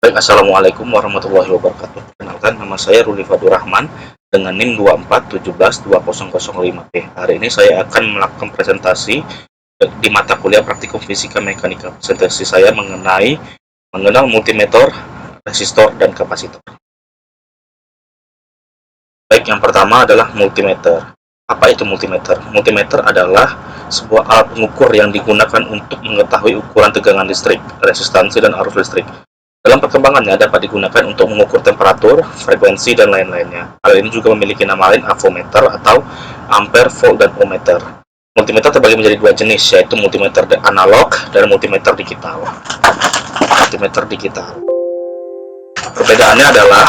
Baik, Assalamualaikum warahmatullahi wabarakatuh. Perkenalkan, nama saya Ruli Fadur Rahman dengan NIM 24172005P. Hari ini saya akan melakukan presentasi di mata kuliah praktikum fisika mekanika. Presentasi saya mengenal multimeter, resistor, dan kapasitor. Baik, yang pertama adalah multimeter. Apa itu multimeter? Multimeter adalah sebuah alat pengukur yang digunakan untuk mengetahui ukuran tegangan listrik, resistansi, dan arus listrik. Dalam perkembangannya dapat digunakan untuk mengukur temperatur, frekuensi, dan lain-lainnya. Hal ini juga memiliki nama lain avometer atau ampere, volt, dan ohmmeter. Multimeter terbagi menjadi dua jenis, yaitu multimeter analog dan multimeter digital. Multimeter digital. Perbedaannya adalah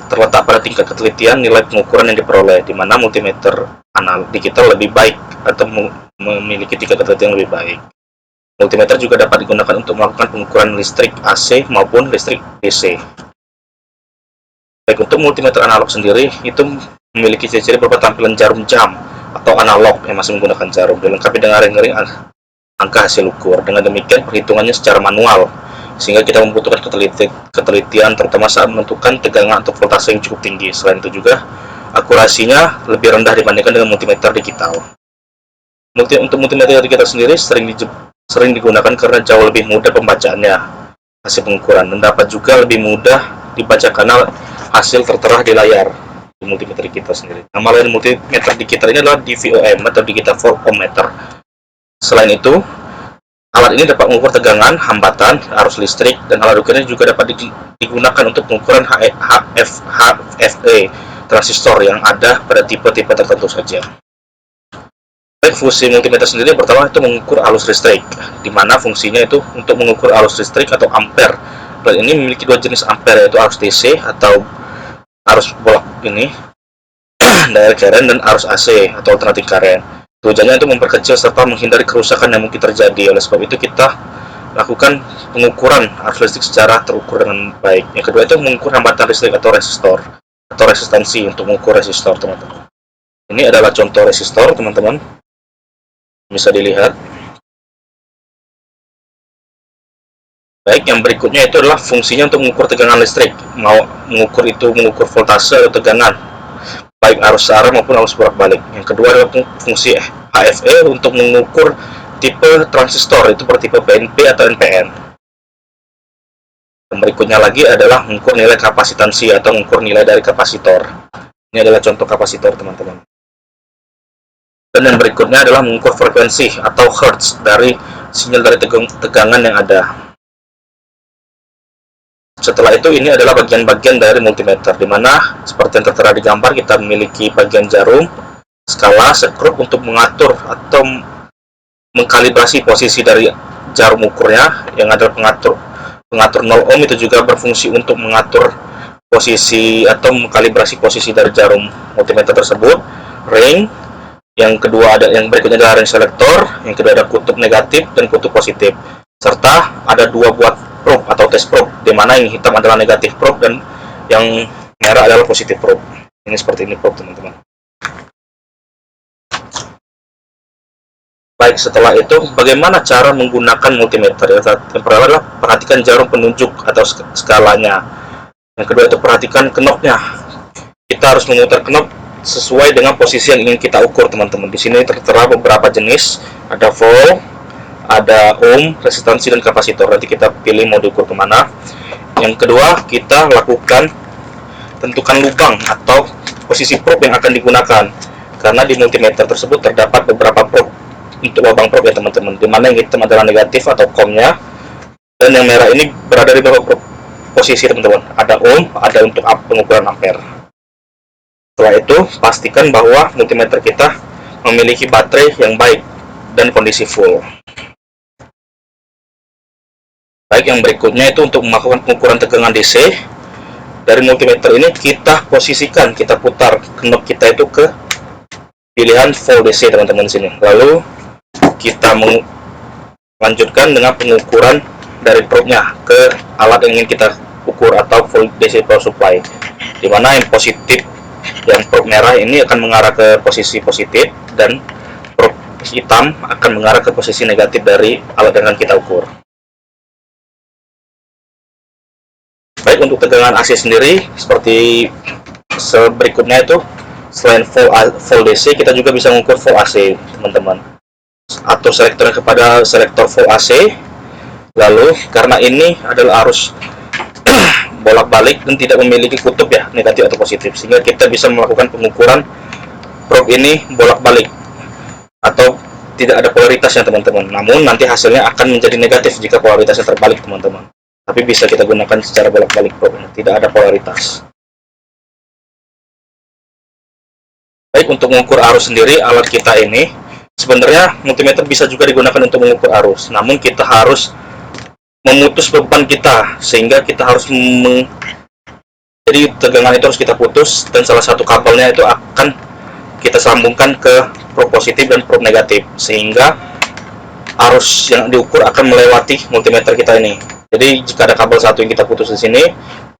terletak pada tingkat ketelitian nilai pengukuran yang diperoleh, di mana multimeter analog digital lebih baik atau memiliki tingkat ketelitian lebih baik. Multimeter juga dapat digunakan untuk melakukan pengukuran listrik AC maupun listrik DC. Baik, untuk multimeter analog sendiri itu memiliki ciri-ciri berupa tampilan jarum jam atau analog yang masih menggunakan jarum, dilengkapi dengan ring-ring angka hasil ukur. Dengan demikian perhitungannya secara manual, sehingga kita membutuhkan ketelitian terutama saat menentukan tegangan atau voltase yang cukup tinggi. Selain itu juga akurasinya lebih rendah dibandingkan dengan multimeter digital. Untuk multimeter digital sendiri sering digunakan karena jauh lebih mudah pembacaannya hasil pengukuran, dan dapat juga lebih mudah dibaca karena hasil tertera di layar di multimeter digital sendiri. Nama lain multimeter digital ini adalah DVOM atau Digital Voltmeter. Selain itu, alat ini dapat mengukur tegangan, hambatan, arus listrik, dan alat ukurnya juga dapat digunakan untuk pengukuran HFE transistor yang ada pada tipe-tipe tertentu saja. Fungsi multimeter sendiri pertama itu mengukur arus listrik, di mana fungsinya itu untuk mengukur arus listrik atau ampere. Dan ini memiliki dua jenis ampere, yaitu arus DC atau arus bolak ini direct current, dan arus AC atau alternating current. Tujuannya itu memperkecil serta menghindari kerusakan yang mungkin terjadi. Oleh sebab itu kita lakukan pengukuran arus listrik secara terukur dengan baik. Yang kedua itu mengukur hambatan listrik atau resistor atau resistansi untuk mengukur resistor, teman-teman. Ini adalah contoh resistor, teman-teman. Bisa dilihat. Baik, yang berikutnya itu adalah fungsinya untuk mengukur tegangan listrik. Mau mengukur voltase atau tegangan, baik arus searah maupun arus bolak-balik. Yang kedua adalah fungsi HFE untuk mengukur tipe transistor, itu bertipe PNP atau NPN. Yang berikutnya lagi adalah mengukur nilai kapasitansi atau mengukur nilai dari kapasitor. Ini adalah contoh kapasitor, teman-teman. Dan yang berikutnya adalah mengukur frekuensi atau hertz dari sinyal dari tegangan yang ada. Setelah itu ini adalah bagian-bagian dari multimeter, di mana seperti yang tertera di gambar kita memiliki bagian jarum, skala, skrup untuk mengatur atau mengkalibrasi posisi dari jarum ukurnya, yang adalah pengatur 0 ohm itu juga berfungsi untuk mengatur posisi atau mengkalibrasi posisi dari jarum multimeter tersebut. Ring, yang berikutnya adalah ring selector, yang kedua ada kutub negatif dan kutub positif, serta ada dua buah probe atau test probe, di mana yang hitam adalah negatif probe dan yang merah adalah positif probe. Ini seperti ini probe, teman-teman. Baik, setelah itu bagaimana cara menggunakan multimeter? Yang pertama adalah perhatikan jarum penunjuk atau skalanya. Yang kedua itu perhatikan knopnya. Kita harus memutar knop sesuai dengan posisi yang ingin kita ukur, teman-teman. Di sini tertera beberapa jenis, ada volt, ada ohm, resistansi, dan kapasitor. Nanti kita pilih mau diukur kemana. Yang kedua, kita lakukan tentukan lubang atau posisi probe yang akan digunakan, karena di multimeter tersebut terdapat beberapa probe untuk lubang probe, ya teman-teman, dimana yang hitam adalah negatif atau COM-nya, dan yang merah ini berada di beberapa posisi, teman-teman. Ada ohm, ada untuk pengukuran ampere. Setelah itu, pastikan bahwa multimeter kita memiliki baterai yang baik dan kondisi full. Baik, yang berikutnya itu untuk melakukan pengukuran tegangan DC. Dari multimeter ini kita posisikan, kita putar knob kita itu ke pilihan volt DC, teman-teman, sini. Lalu kita melanjutkan dengan pengukuran dari probe-nya ke alat yang ingin kita ukur atau volt DC power supply, di mana yang positif, yang probe merah ini akan mengarah ke posisi positif, dan probe hitam akan mengarah ke posisi negatif dari alat yang akan kita ukur. Baik untuk tegangan AC sendiri seperti berikutnya itu, selain full DC kita juga bisa mengukur full AC teman-teman, atau selektor kepada selektor full AC. Lalu karena ini adalah arus bolak-balik dan tidak memiliki kutub ya, negatif atau positif, sehingga kita bisa melakukan pengukuran probe ini bolak-balik atau tidak ada polaritasnya teman-teman. Namun nanti hasilnya akan menjadi negatif jika polaritasnya terbalik teman-teman. Tapi bisa kita gunakan secara bolak-balik probe, tidak ada polaritas. Baik, untuk mengukur arus sendiri, alat kita ini sebenarnya multimeter bisa juga digunakan untuk mengukur arus. Namun kita harus memutus beban kita, sehingga kita harus jadi tegangan itu harus kita putus, dan salah satu kabelnya itu akan kita sambungkan ke probe positif dan probe negatif, sehingga arus yang diukur akan melewati multimeter kita ini. Jadi jika ada kabel satu yang kita putus di sini,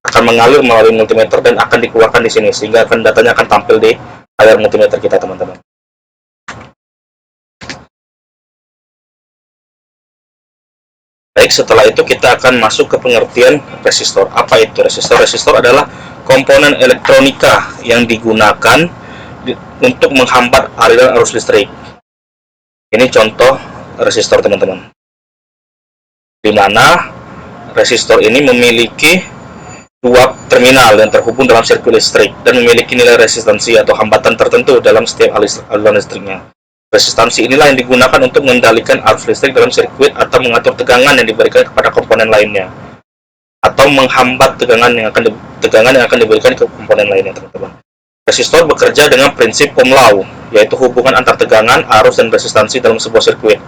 akan mengalir melalui multimeter dan akan dikeluarkan di sini, sehingga datanya akan tampil di layar multimeter kita teman-teman. Baik, setelah itu kita akan masuk ke pengertian resistor. Apa itu resistor? Resistor adalah komponen elektronika yang digunakan untuk menghambat aliran arus listrik. Ini contoh resistor teman-teman, di mana resistor ini memiliki dua terminal yang terhubung dalam sirkuit listrik dan memiliki nilai resistansi atau hambatan tertentu dalam setiap aliran listriknya. Resistansi inilah yang digunakan untuk mengendalikan arus listrik dalam sirkuit atau mengatur tegangan yang diberikan kepada komponen lainnya, atau menghambat tegangan yang akan diberikan ke komponen lainnya teman-teman. Resistor bekerja dengan prinsip Ohm law, yaitu hubungan antar tegangan, arus, dan resistansi dalam sebuah sirkuit.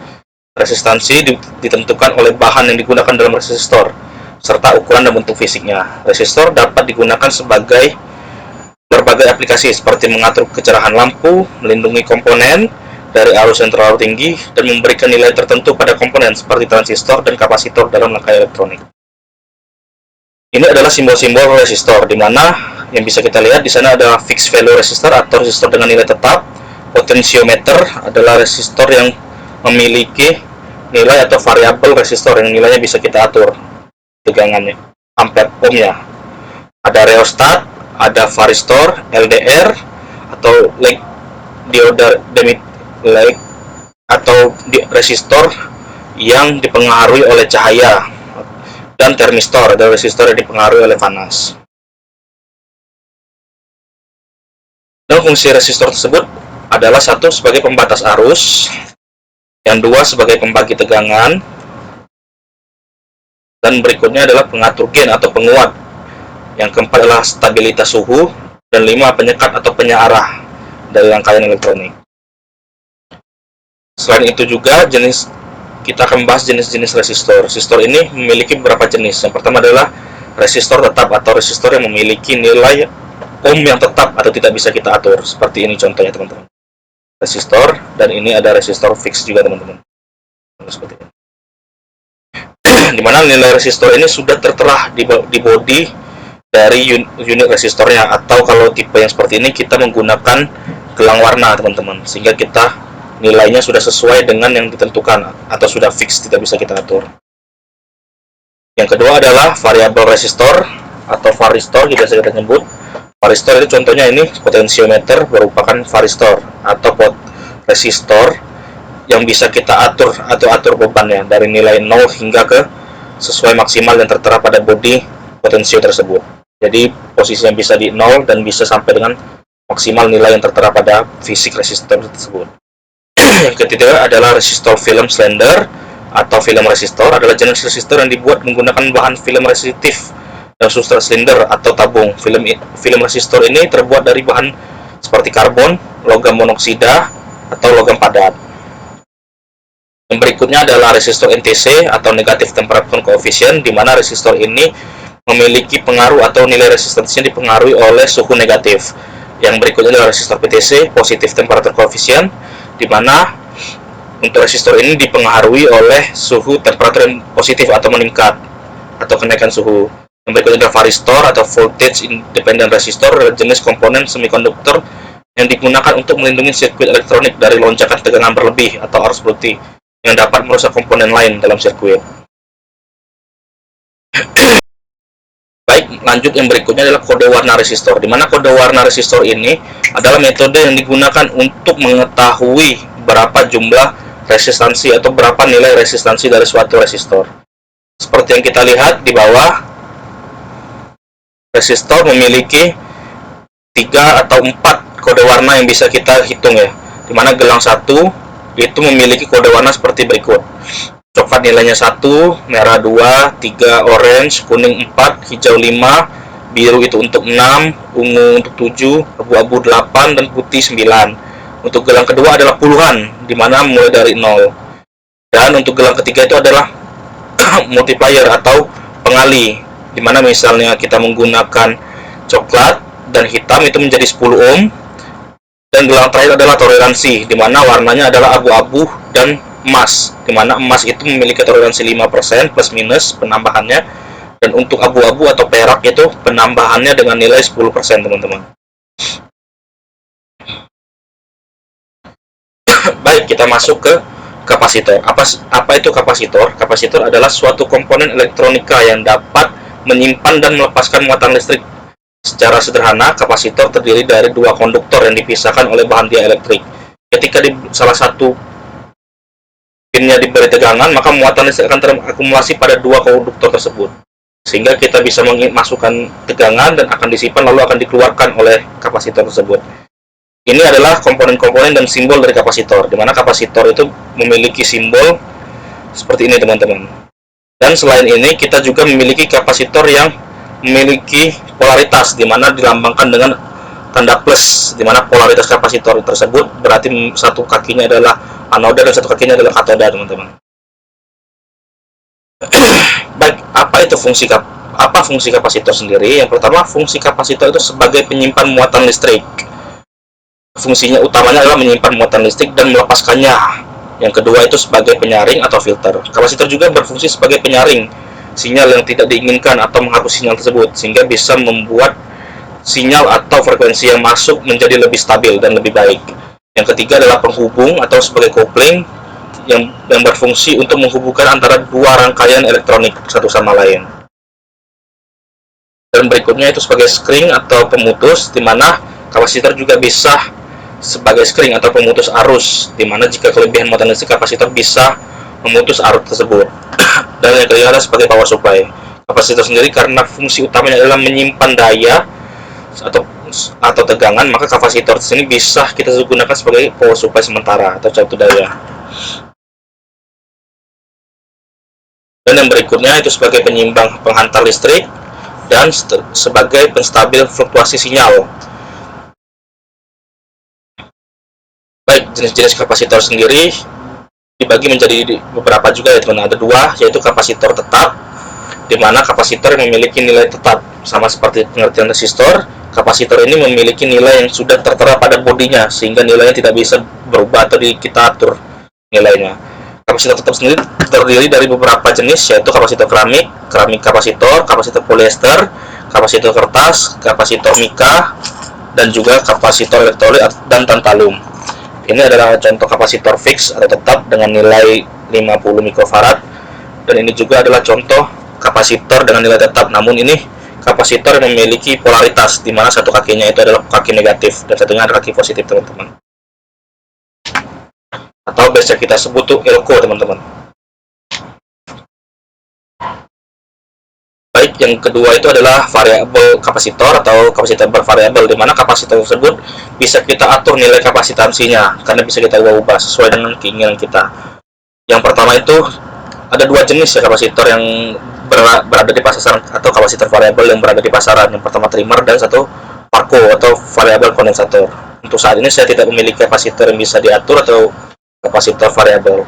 Resistansi ditentukan oleh bahan yang digunakan dalam resistor, serta ukuran dan bentuk fisiknya. Resistor dapat digunakan sebagai berbagai aplikasi, seperti mengatur kecerahan lampu, melindungi komponen dari arus yang terlalu tinggi, dan memberikan nilai tertentu pada komponen seperti transistor dan kapasitor dalam rangkaian elektronik. Ini adalah simbol-simbol resistor, di mana yang bisa kita lihat di sana ada fixed value resistor atau resistor dengan nilai tetap. Potentiometer adalah resistor yang memiliki nilai atau variabel resistor yang nilainya bisa kita atur tegangannya, ampere ohmnya. Ada rheostat, ada varistor, LDR atau leg dioda leg atau resistor yang dipengaruhi oleh cahaya, dan termistor adalah resistor yang dipengaruhi oleh panas. Dan fungsi resistor tersebut adalah satu sebagai pembatas arus, yang dua sebagai pembagi tegangan, dan berikutnya adalah pengatur gain atau penguat, yang keempat adalah stabilitas suhu, dan lima penyekat atau penyearah dari rangkaian elektronik. Selain itu juga kita akan membahas jenis-jenis resistor. Resistor ini memiliki beberapa jenis. Yang pertama adalah resistor tetap atau resistor yang memiliki nilai ohm yang tetap atau tidak bisa kita atur. Seperti ini contohnya teman-teman. Resistor, dan ini ada resistor fix juga teman-teman. Seperti ini. Dimana nilai resistor ini sudah tertera di body dari unit resistornya, atau kalau tipe yang seperti ini kita menggunakan gelang warna teman-teman, sehingga kita nilainya sudah sesuai dengan yang ditentukan atau sudah fix, tidak bisa kita atur. Yang kedua adalah variabel resistor atau varistor, kita sebut. Varistor itu contohnya ini potentiometer merupakan varistor atau resistor yang bisa kita atur atau atur bebannya dari nilai 0 hingga ke sesuai maksimal yang tertera pada body potensio tersebut. Jadi posisinya bisa di 0 dan bisa sampai dengan maksimal nilai yang tertera pada fisik resistor tersebut. Yang ketiga adalah resistor film slender atau film resistor, adalah jenis resistor yang dibuat menggunakan bahan film resistif dan substrat silinder atau tabung. Film resistor ini terbuat dari bahan seperti karbon, logam monoksida, atau logam padat. Yang berikutnya adalah resistor NTC atau negative temperature coefficient, di mana resistor ini memiliki pengaruh atau nilai resistansinya dipengaruhi oleh suhu negatif. Yang berikutnya adalah resistor PTC, positive temperature coefficient, di mana untuk resistor ini dipengaruhi oleh suhu temperatur yang positif atau meningkat atau kenaikan suhu. Yang berikutnya adalah varistor atau voltage independent resistor, adalah jenis komponen semikonduktor yang digunakan untuk melindungi sirkuit elektronik dari lonjakan tegangan berlebih atau arus berlebih yang dapat merusak komponen lain dalam sirkuit. Baik, Baik, lanjut yang berikutnya adalah kode warna resistor. Di mana kode warna resistor ini adalah metode yang digunakan untuk mengetahui berapa jumlah resistansi atau berapa nilai resistansi dari suatu resistor. Seperti yang kita lihat di bawah, resistor memiliki 3 atau 4 kode warna yang bisa kita hitung ya. Di mana gelang 1 itu memiliki kode warna seperti berikut. Coklat nilainya 1, merah 2, 3 orange, kuning 4, hijau 5, biru itu untuk 6, ungu untuk 7, abu-abu 8, dan putih 9. Untuk gelang kedua adalah puluhan, di mana mulai dari 0. Dan untuk gelang ketiga itu adalah multiplier atau pengali, di mana misalnya kita menggunakan coklat dan hitam itu menjadi 10 ohm. Dan gelang terakhir adalah toleransi, di mana warnanya adalah abu-abu dan emas, di mana emas itu memiliki toleransi 5% plus minus penambahannya, dan untuk abu-abu atau perak itu penambahannya dengan nilai 10%, teman-teman. Baik, kita masuk ke kapasitor. Apa itu kapasitor? Kapasitor adalah suatu komponen elektronika yang dapat menyimpan dan melepaskan muatan listrik. Secara sederhana, kapasitor terdiri dari 2 konduktor yang dipisahkan oleh bahan dielektrik. Ketika di salah satu pinnya diberi tegangan, maka muatan listrik akan terakumulasi pada 2 konduktor tersebut, sehingga kita bisa memasukkan tegangan dan akan disimpan lalu akan dikeluarkan oleh kapasitor tersebut. Ini adalah komponen-komponen dan simbol dari kapasitor, di mana kapasitor itu memiliki simbol seperti ini, teman-teman. Dan selain ini, kita juga memiliki kapasitor yang memiliki polaritas, di mana dilambangkan dengan tanda plus, di mana polaritas kapasitor tersebut berarti satu kakinya adalah anoda dan satu kakinya adalah katoda, teman-teman. Baik, apa fungsi kapasitor sendiri? Yang pertama, fungsi kapasitor itu sebagai penyimpan muatan listrik. Fungsinya utamanya adalah menyimpan muatan listrik dan melepaskannya. Yang kedua itu sebagai penyaring atau filter. Kapasitor juga berfungsi sebagai penyaring sinyal yang tidak diinginkan atau menghapus sinyal tersebut, sehingga bisa membuat sinyal atau frekuensi yang masuk menjadi lebih stabil dan lebih baik. Yang ketiga adalah penghubung atau sebagai kopling yang berfungsi untuk menghubungkan antara 2 rangkaian elektronik satu sama lain. Dan berikutnya itu sebagai skring atau pemutus, di mana kapasitor juga bisa sebagai skring atau pemutus arus, di mana jika kelebihan muatan listrik, kapasitor bisa memutus arus tersebut. Dan yang ketiga adalah sebagai power supply. Kapasitor sendiri karena fungsi utamanya adalah menyimpan daya atau tegangan, maka kapasitor sini bisa kita gunakan sebagai power supply sementara atau cakup daya. Dan yang berikutnya itu sebagai penyimbang penghantar listrik dan sebagai penstabil fluktuasi sinyal. Baik, jenis-jenis kapasitor sendiri dibagi menjadi beberapa juga ya, teman. Ada 2, yaitu kapasitor tetap, di mana kapasitor memiliki nilai tetap, sama seperti pengertian resistor. Kapasitor ini memiliki nilai yang sudah tertera pada bodinya, sehingga nilainya tidak bisa berubah atau kita atur nilainya. Kapasitor tetap sendiri terdiri dari beberapa jenis, yaitu kapasitor keramik kapasitor, kapasitor polyester, kapasitor kertas, kapasitor mika, dan juga kapasitor elektrolit dan tantalum. Ini adalah contoh kapasitor fix atau tetap dengan nilai 50 mikrofarad, dan ini juga adalah contoh kapasitor dengan nilai tetap, namun ini kapasitor yang memiliki polaritas, di mana satu kakinya itu adalah kaki negatif dan satunya adalah kaki positif, teman-teman. Atau biasa kita sebut tuh elko, teman-teman. Baik, yang kedua itu adalah variabel kapasitor atau kapasitor bervariabel, di mana kapasitor tersebut bisa kita atur nilai kapasitansinya karena bisa kita ubah sesuai dengan keinginan kita. Yang pertama itu ada 2 jenis ya kapasitor yang berada di pasaran atau kapasitor variabel yang berada di pasaran. Yang pertama trimmer dan satu parco atau variabel kondensator. Untuk saat ini saya tidak memiliki kapasitor yang bisa diatur atau kapasitor variabel.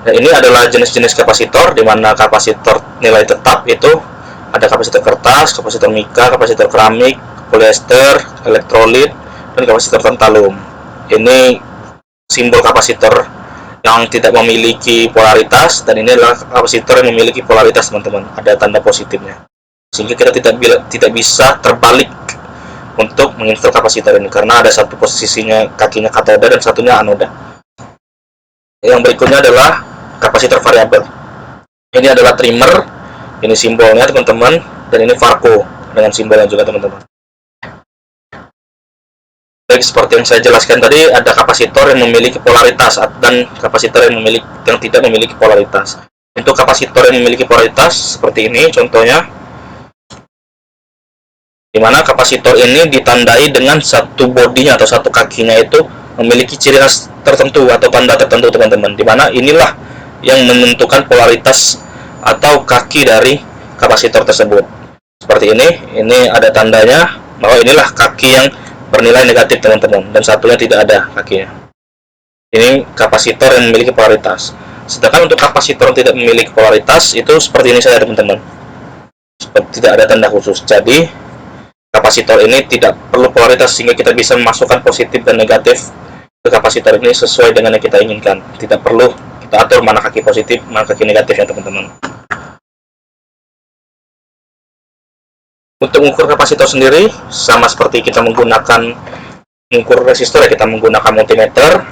Nah, ini adalah jenis-jenis kapasitor, di mana kapasitor nilai tetap itu ada kapasitor kertas, kapasitor mika, kapasitor keramik, polyester, elektrolit, dan kapasitor tantalum. Ini simbol kapasitor yang tidak memiliki polaritas, dan ini adalah kapasitor yang memiliki polaritas, teman-teman. Ada tanda positifnya, sehingga kita tidak bisa terbalik untuk menginstal kapasitor ini, karena ada satu posisinya kakinya katoda dan satunya anoda. Yang berikutnya adalah kapasitor variabel. Ini adalah trimmer, Ini simbolnya teman-teman, dan ini Varco dengan simbolnya juga teman-teman. Baik, seperti yang saya jelaskan tadi, ada kapasitor yang memiliki polaritas dan kapasitor yang tidak memiliki polaritas. Untuk kapasitor yang memiliki polaritas seperti ini contohnya, di mana kapasitor ini ditandai dengan satu bodinya atau satu kakinya itu memiliki ciri khas tertentu atau tanda tertentu teman-teman, di mana inilah yang menentukan polaritas atau kaki dari kapasitor tersebut. Seperti ini ada tandanya bahwa inilah kaki yang bernilai negatif teman-teman, dan satunya tidak ada kakinya. Ini kapasitor yang memiliki polaritas. Sedangkan untuk kapasitor yang tidak memiliki polaritas itu seperti ini saja teman-teman, tidak ada tanda khusus. Jadi kapasitor ini tidak perlu polaritas sehingga kita bisa memasukkan positif dan negatif ke kapasitor ini sesuai dengan yang kita inginkan. Tidak perlu kita atur mana kaki positif, mana kaki negatifnya teman-teman. Untuk mengukur kapasitor sendiri sama seperti kita menggunakan mengukur resistor ya, kita menggunakan multimeter.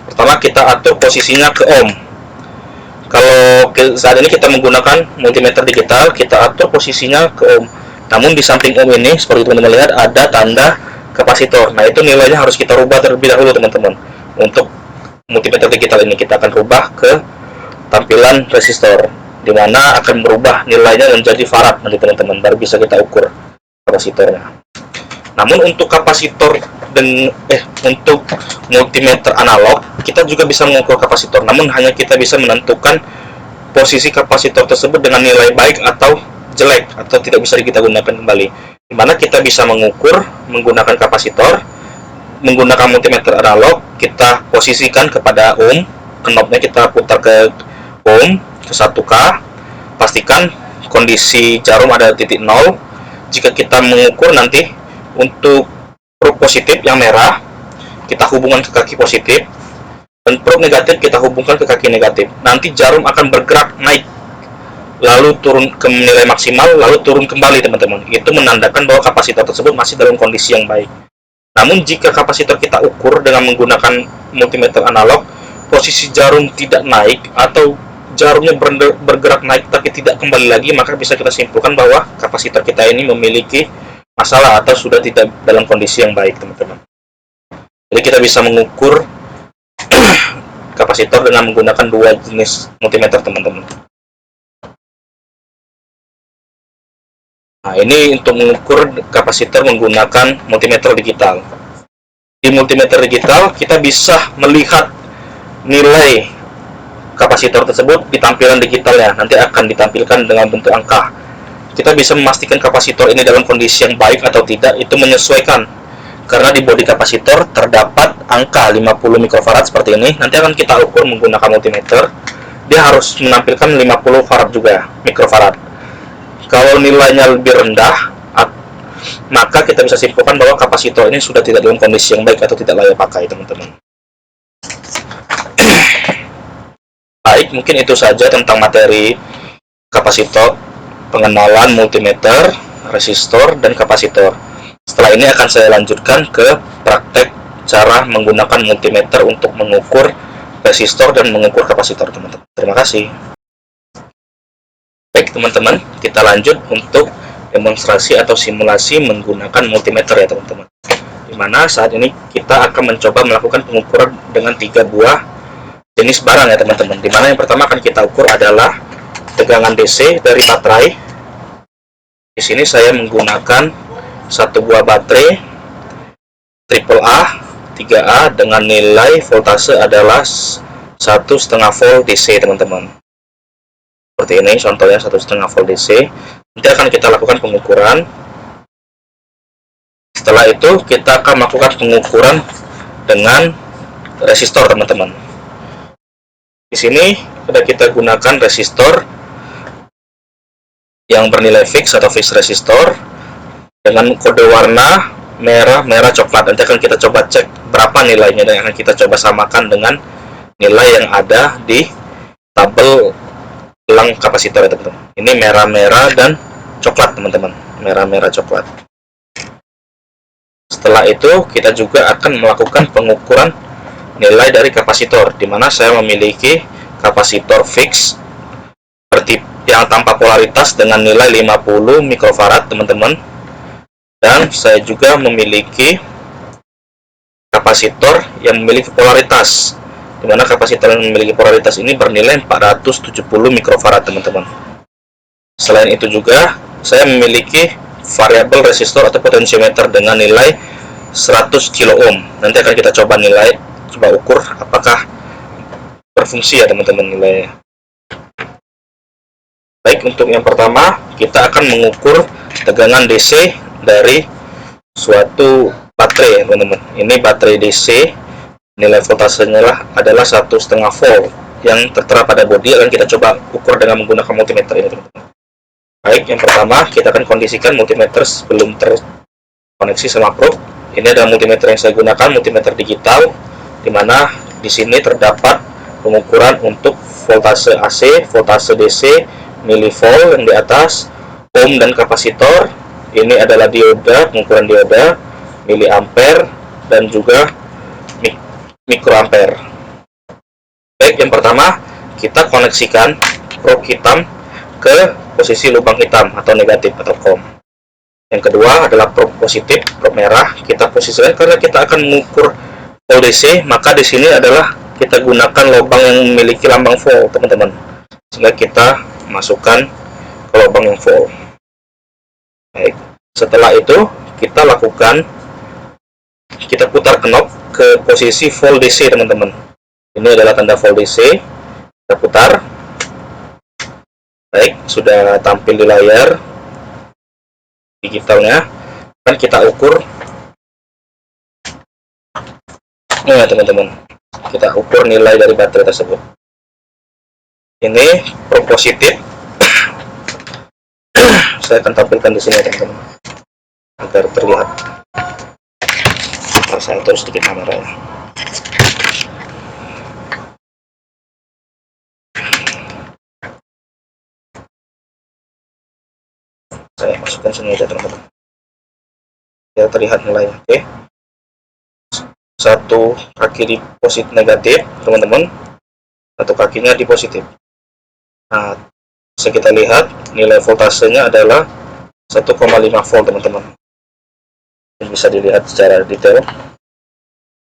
Pertama kita atur posisinya ke ohm. Kalau saat ini kita menggunakan multimeter digital, kita atur posisinya ke ohm. Namun di samping ohm ini seperti teman-teman lihat ada tanda kapasitor. Nah itu nilainya harus kita rubah terlebih dahulu teman-teman. Untuk multimeter digital ini kita akan rubah ke tampilan resistor, di mana akan berubah nilainya menjadi farad nanti teman-teman, baru bisa kita ukur kapasitornya. Namun untuk kapasitor dan untuk multimeter analog kita juga bisa mengukur kapasitor, namun hanya kita bisa menentukan posisi kapasitor tersebut dengan nilai baik atau jelek atau tidak bisa kita gunakan kembali. Di mana kita bisa mengukur menggunakan kapasitor menggunakan multimeter analog, kita posisikan kepada ohm, knobnya kita putar ke ohm ke 1K, pastikan kondisi jarum ada titik 0. Jika kita mengukur nanti untuk probe positif yang merah kita hubungkan ke kaki positif, dan probe negatif kita hubungkan ke kaki negatif. Nanti jarum akan bergerak naik lalu turun ke nilai maksimal lalu turun kembali teman-teman. Itu menandakan bahwa kapasitor tersebut masih dalam kondisi yang baik. Namun jika kapasitor kita ukur dengan menggunakan multimeter analog, posisi jarum tidak naik atau jarumnya bergerak naik tapi tidak kembali lagi, maka bisa kita simpulkan bahwa kapasitor kita ini memiliki masalah atau sudah tidak dalam kondisi yang baik teman-teman. Jadi kita bisa mengukur kapasitor dengan menggunakan dua jenis multimeter teman-teman. Nah ini untuk mengukur kapasitor menggunakan multimeter digital. Di multimeter digital kita bisa melihat nilai kapasitor tersebut di tampilan digitalnya, nanti akan ditampilkan dengan bentuk angka. Kita bisa memastikan kapasitor ini dalam kondisi yang baik atau tidak, itu menyesuaikan karena di bodi kapasitor terdapat angka 50 mikrofarad seperti ini. Nanti akan kita ukur menggunakan multimeter, dia harus menampilkan 50 farad juga, mikrofarad. Kalau nilainya lebih rendah, maka kita bisa simpulkan bahwa kapasitor ini sudah tidak dalam kondisi yang baik atau tidak layak pakai teman-teman. Baik, mungkin itu saja tentang materi kapasitor, pengenalan multimeter, resistor, dan kapasitor. Setelah ini akan saya lanjutkan ke praktek cara menggunakan multimeter untuk mengukur resistor dan mengukur kapasitor teman-teman. Terima kasih. Baik teman-teman, kita lanjut untuk demonstrasi atau simulasi menggunakan multimeter ya teman-teman. Dimana saat ini kita akan mencoba melakukan pengukuran dengan 3 buah jenis barang ya teman-teman. Dimana yang pertama akan kita ukur adalah tegangan DC dari baterai. Di sini saya menggunakan satu buah baterai AAA 3A dengan nilai voltase adalah 1,5 volt DC teman-teman. Seperti ini contohnya 1,5 volt DC. Nanti akan kita lakukan pengukuran. Setelah itu kita akan melakukan pengukuran dengan resistor teman-teman. Di sini sudah kita gunakan resistor yang bernilai fix atau fix resistor dengan kode warna merah coklat. Nanti akan kita coba cek berapa nilainya dan akan kita coba samakan dengan nilai yang ada di tabel gelang kapasitor ya teman-teman. Ini merah dan coklat teman-teman, merah coklat. Setelah itu kita juga akan melakukan pengukuran nilai dari kapasitor, di mana saya memiliki kapasitor fix bertipe yang tanpa polaritas dengan nilai 50 mikrofarad teman-teman. Dan saya juga memiliki kapasitor yang memiliki polaritas, di mana kapasitor yang memiliki polaritas ini bernilai 470 mikrofarad teman-teman. Selain itu juga saya memiliki variabel resistor atau potensiometer dengan nilai 100 kilo ohm. Nanti akan kita coba ukur apakah berfungsi ya teman-teman nilainya. Baik, untuk yang pertama kita akan mengukur tegangan DC dari suatu baterai ya teman-teman. Ini baterai DC, nilai voltasenya adalah 1,5 volt yang tertera pada bodi. Akan kita coba ukur dengan menggunakan multimeter ini teman-teman. Baik, yang pertama kita akan kondisikan multimeter sebelum terkoneksi sama probe. Ini adalah multimeter yang saya gunakan, multimeter digital, di mana di sini terdapat pengukuran untuk voltase AC, voltase DC, milivolt yang di atas, ohm dan kapasitor. Ini adalah dioda, pengukuran dioda, miliampere dan juga mikroampere. Baik, yang pertama kita koneksikan probe hitam ke posisi lubang hitam atau negatif atau COM. Yang kedua adalah probe positif, probe merah. Kita posisikan karena kita akan mengukur volt DC, maka di sini adalah kita gunakan lubang yang memiliki lambang volt, teman-teman. Sehingga kita masukkan ke lubang yang volt. Baik, setelah itu kita putar knob ke posisi volt DC, teman-teman. Ini adalah tanda volt DC. Kita putar. Baik, sudah tampil di layar digitalnya. Dan kita ukur. Nah, teman-teman, kita ukur nilai dari baterai tersebut. Ini probe positif. Saya akan tampilkan di sini, teman-teman, agar terlihat. Saya atur sedikit kameranya. Saya masukkan sini aja, teman-teman, biar terlihat nilainya. Oke, satu kaki di positif negatif, teman-teman, satu kakinya di positif. Nah, bisa kita lihat nilai voltasenya adalah 1,5 volt, teman-teman. Bisa dilihat secara detail.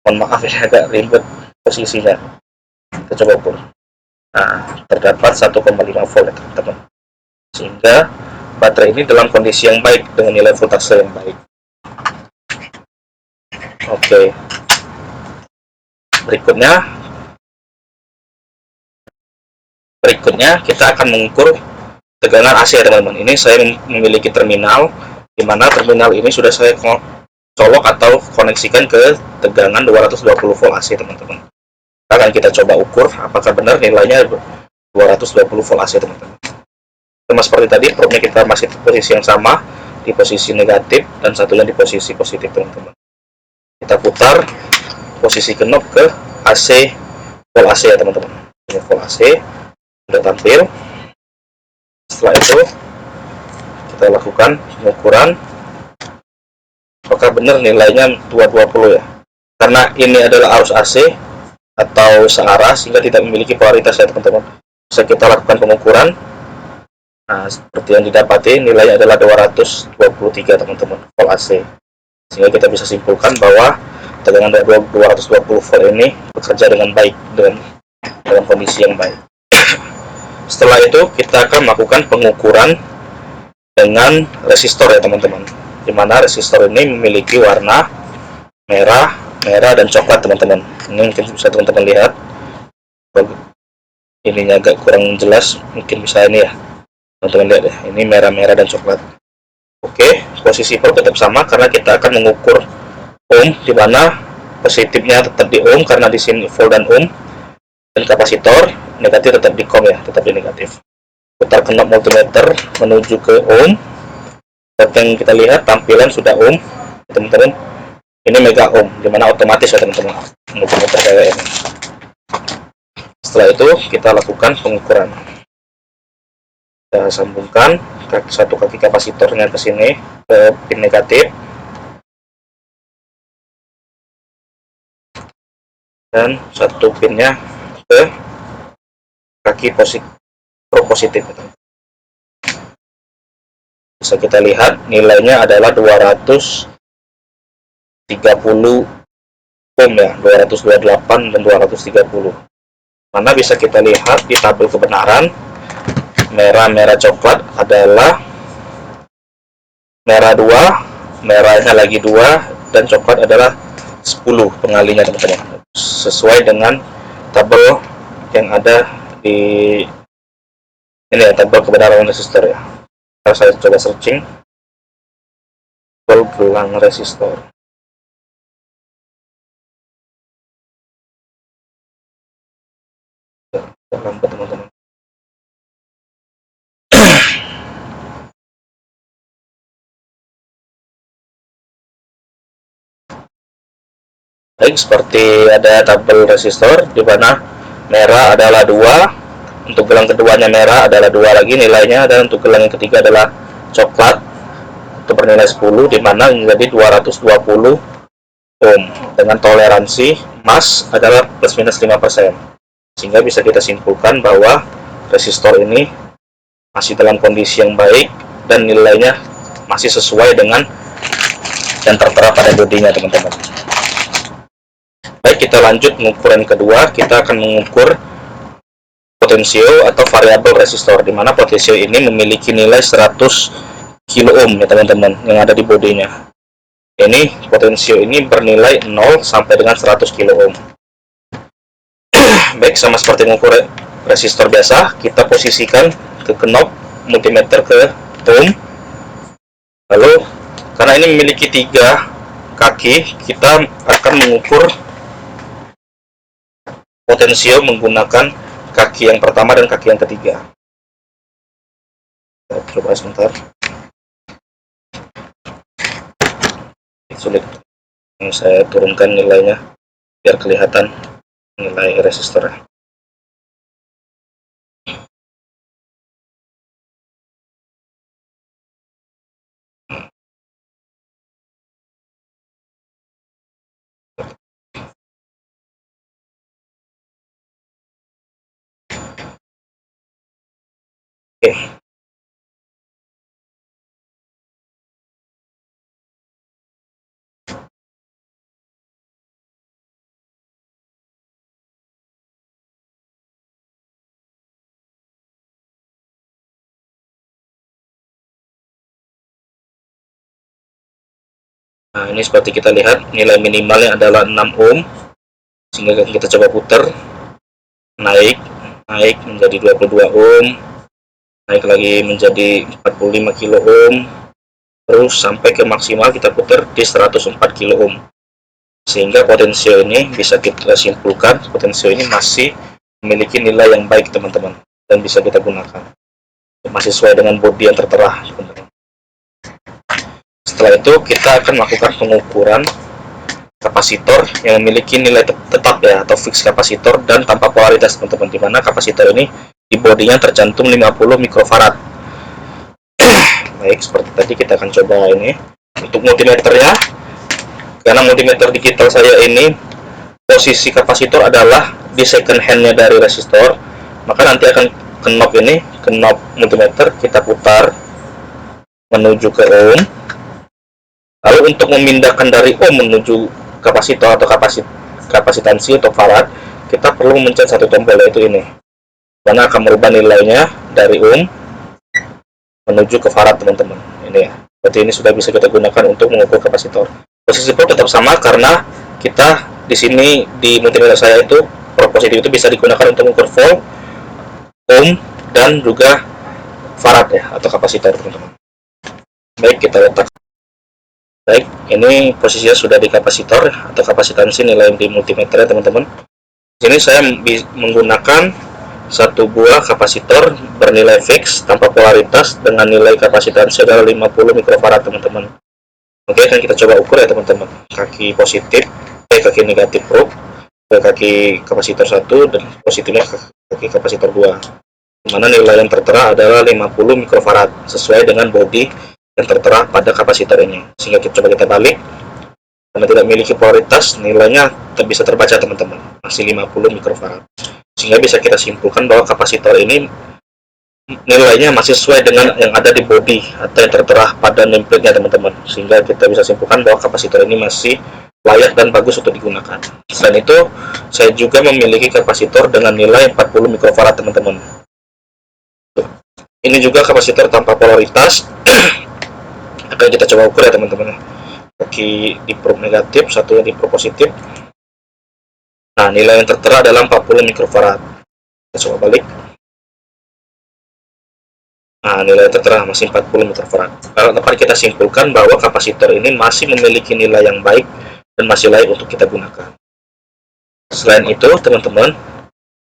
Mohon maaf ya, agak ribet posisinya. Kita coba ukur. Nah, terdapat 1,5 volt, teman-teman. Sehingga baterai ini dalam kondisi yang baik dengan nilai voltase yang baik. Oke. Berikutnya kita akan mengukur tegangan AC, teman-teman. Ini saya memiliki terminal, di mana terminal ini sudah saya colok atau koneksikan ke tegangan 220 volt AC, teman-teman. Akan kita coba ukur apakah benar nilainya 220 volt AC, teman-teman. Sama seperti tadi, probe-nya kita masih di posisi yang sama, di posisi negatif, dan satunya di posisi positif, teman-teman. Kita putar posisi knob ke AC, volt AC ya, teman-teman. Ini volt AC sudah tampil. Setelah itu kita lakukan pengukuran apakah benar nilainya 220 ya. Karena ini adalah arus AC atau searah sehingga tidak memiliki polaritas ya, teman-teman. Bisa kita lakukan pengukuran. Nah, seperti yang didapati nilainya adalah 223, teman-teman, volt AC. Sehingga kita bisa simpulkan bahwa tegangan 220 volt ini bekerja dengan baik, dalam kondisi yang baik. Setelah itu kita akan melakukan pengukuran dengan resistor ya, teman-teman. Di mana resistor ini memiliki warna merah dan coklat, teman-teman. Ini mungkin bisa teman-teman lihat. Ininya agak kurang jelas, mungkin bisa ini ya. Teman-teman lihat ya, ini merah dan coklat. Oke, posisi probe tetap sama karena kita akan mengukur ohm, di mana positifnya tetap di ohm karena di sini volt dan ohm, dan kapasitor negatif tetap di COM ya, tetap di negatif. Putar knob multimeter menuju ke ohm. Yang kita lihat tampilan sudah ohm, teman-teman. Ini mega ohm, dimana otomatis ya, teman-teman, multimeter kayak ini. Setelah itu kita lakukan pengukuran. Kita sambungkan satu kaki kapasitornya ke sini, ke pin negatif, dan satu pinnya ke kaki positif. Bisa kita lihat nilainya adalah 230 ohm ya, 228 dan 230. Mana bisa kita lihat di tabel kebenaran, merah coklat adalah merah 2, merahnya lagi 2, dan coklat adalah 10 pengalinya teman-teman, sesuai dengan tabel yang ada di ini ya, tabel kebenaran resistor ya. Saya coba searching tabel gelang resistor. Lambat teman-teman. Baik, seperti ada tabel resistor di mana merah adalah 2, untuk gelang keduanya merah adalah 2 lagi nilainya, dan untuk gelang yang ketiga adalah coklat itu bernilai 10, di mana menjadi 220 ohm dengan toleransi mass adalah plus minus 5%. Sehingga bisa kita simpulkan bahwa resistor ini masih dalam kondisi yang baik dan nilainya masih sesuai dengan yang tertera pada bodinya teman-teman. Baik, kita lanjut pengukuran kedua. Kita akan mengukur potensio atau variabel resistor, di mana potensio ini memiliki nilai 100 kilo ohm ya teman-teman yang ada di bodinya. Ini potensio ini bernilai 0 sampai dengan 100 kilo ohm. Baik, sama seperti mengukur resistor biasa, kita posisikan ke knob multimeter ke ohm. Lalu karena ini memiliki 3 kaki, kita akan mengukur potensio menggunakan kaki yang pertama dan kaki yang ketiga. Kita coba sebentar. Sulit. Saya turunkan nilainya biar kelihatan nilai resistornya. Oke. Nah, ini seperti kita lihat nilai minimalnya adalah 6 ohm. Sehingga kita coba putar, naik menjadi 22 ohm, naik lagi menjadi 45 kilo ohm, terus sampai ke maksimal kita putar di 104 kilo ohm. Sehingga potensio ini bisa kita simpulkan potensio ini masih memiliki nilai yang baik teman-teman, dan bisa kita gunakan, masih sesuai dengan bodi yang tertera teman-teman. Setelah itu kita akan melakukan pengukuran kapasitor yang memiliki nilai tetap ya, atau fix kapasitor dan tanpa polaritas teman-teman, di mana kapasitor ini di bodinya tercantum 50 mikrofarad. Baik, seperti tadi kita akan coba ini untuk multimeternya. Karena multimeter digital saya ini posisi kapasitor adalah di second handnya dari resistor, maka nanti akan ke knob ini, ke knob multimeter kita putar menuju ke ohm. Lalu untuk memindahkan dari ohm menuju kapasitor atau kapasitansi atau farad, kita perlu memencet satu tombol, yaitu ini, karena akan merubah nilainya dari ohm menuju ke farad teman-teman. Ini ya, berarti ini sudah bisa kita gunakan untuk mengukur kapasitor. Posisi probe tetap sama karena kita di sini di multimeter saya itu probe positif itu bisa digunakan untuk mengukur volt, ohm, dan juga farad ya, atau kapasitor teman-teman. Baik, kita letak. Baik, ini posisinya sudah di kapasitor atau kapasitansi nilai di multimeter ya teman-teman. Di sini saya menggunakan satu buah kapasitor bernilai fix tanpa polaritas dengan nilai kapasitansi adalah 50 mikrofarad teman-teman. Oke, akan kita coba ukur ya teman-teman. Kaki positif, kaki negatif probe, kaki kapasitor 1 dan positifnya kaki kapasitor 2. Di mana nilai yang tertera adalah 50 mikrofarad sesuai dengan bodi yang tertera pada kapasitor ini. Sehingga kita balik, karena tidak memiliki polaritas, nilainya bisa terbaca teman-teman, masih 50 mikrofarad. Sehingga bisa kita simpulkan bahwa kapasitor ini nilainya masih sesuai dengan yang ada di body atau yang tertera pada nameplate-nya teman-teman, sehingga kita bisa simpulkan bahwa kapasitor ini masih layak dan bagus untuk digunakan. Selain itu, saya juga memiliki kapasitor dengan nilai 40 mikrofarad teman-teman. Ini juga kapasitor tanpa polaritas. Akan kita coba ukur ya teman-teman. Kaki di probe negatif, satunya di probe positif. Nah, nilai yang tertera adalah 40 mikrofarad. Kita coba balik. Nah, nilai tertera masih 40 mikrofarad. Kalau dapat kita simpulkan bahwa kapasitor ini masih memiliki nilai yang baik dan masih layak untuk kita gunakan. Selain itu, teman-teman,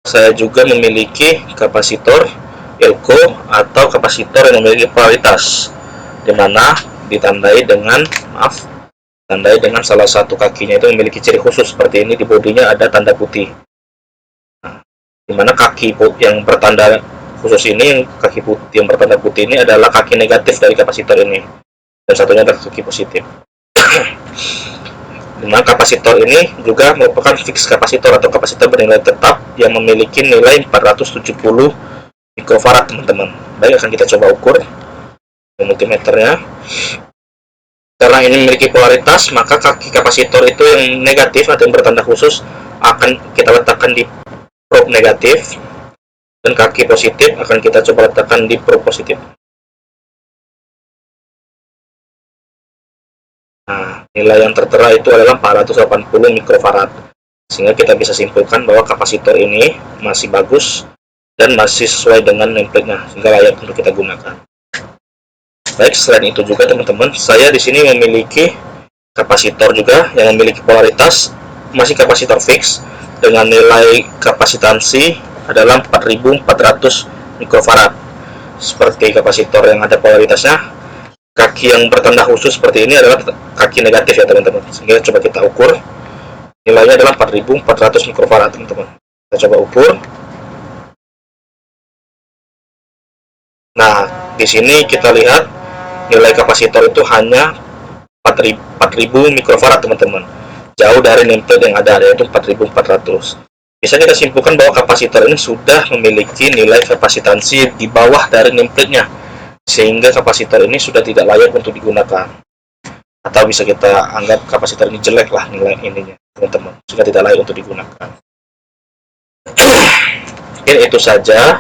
saya juga memiliki kapasitor elko atau kapasitor yang memiliki polaritas, di mana ditandai dengan salah satu kakinya itu memiliki ciri khusus seperti ini. Di bodinya ada tanda putih. Nah, di mana kaki yang bertanda khusus ini, kaki putih yang bertanda putih ini adalah kaki negatif dari kapasitor ini, dan satunya adalah kaki positif. Dimana kapasitor ini juga merupakan fixed kapasitor atau kapasitor bernilai tetap yang memiliki nilai 470 mikrofarad teman-teman. Baik, akan kita coba ukur multimeternya. Karena ini memiliki polaritas, maka kaki kapasitor itu yang negatif atau yang bertanda khusus akan kita letakkan di probe negatif, dan kaki positif akan kita coba letakkan di probe positif. Nah, nilai yang tertera itu adalah 480 mikrofarad, sehingga kita bisa simpulkan bahwa kapasitor ini masih bagus dan masih sesuai dengan nameplate-nya, sehingga layak untuk kita gunakan. Baik, selain itu juga teman-teman, saya di sini memiliki kapasitor juga yang memiliki polaritas, masih kapasitor fix dengan nilai kapasitansi adalah 4400 mikrofarad. Seperti kapasitor yang ada polaritasnya, kaki yang bertanda khusus seperti ini adalah kaki negatif ya teman-teman. Sehingga coba kita ukur, nilainya adalah 4400 mikrofarad teman-teman. Kita coba ukur. Nah, di sini kita lihat nilai kapasitor itu hanya 4000 mikrofarad teman-teman. Jauh dari nameplate yang ada, yaitu 4400. Bisa kita simpulkan bahwa kapasitor ini sudah memiliki nilai kapasitansi di bawah dari nameplate-nya, sehingga kapasitor ini sudah tidak layak untuk digunakan. Atau bisa kita anggap kapasitor ini jelek lah nilai ininya, teman-teman, sehingga tidak layak untuk digunakan. Mungkin itu saja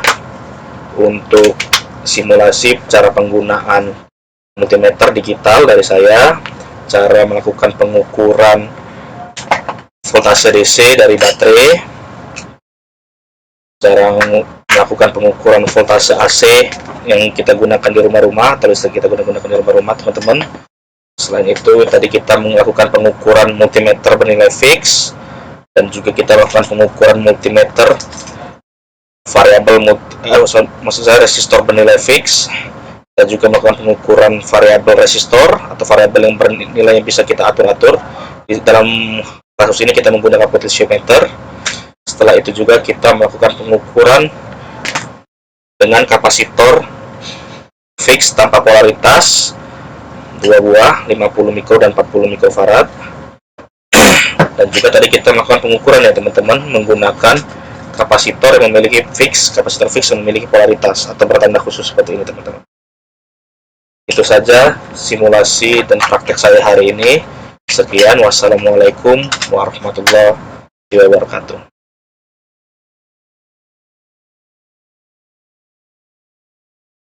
untuk simulasi cara penggunaan multimeter digital dari saya, cara melakukan pengukuran voltase DC dari baterai, cara melakukan pengukuran voltase AC yang kita gunakan di rumah-rumah atau listrik kita gunakan di rumah-rumah teman-teman. Selain itu, tadi kita melakukan pengukuran multimeter bernilai fix, dan juga kita melakukan pengukuran multimeter variabel maksud saya resistor bernilai fix, dan juga melakukan pengukuran variabel resistor atau variabel yang bernilai yang bisa kita atur-atur. Di dalam kasus ini kita menggunakan potentiometer. Setelah itu juga kita melakukan pengukuran dengan kapasitor fix tanpa polaritas, dua buah, 50 mikro dan 40 mikrofarad. Dan juga tadi kita melakukan pengukuran ya teman-teman menggunakan kapasitor yang memiliki kapasitor fix yang memiliki polaritas atau bertanda khusus seperti ini teman-teman. Itu saja simulasi dan praktek saya hari ini. Sekian, wassalamualaikum warahmatullahi wabarakatuh.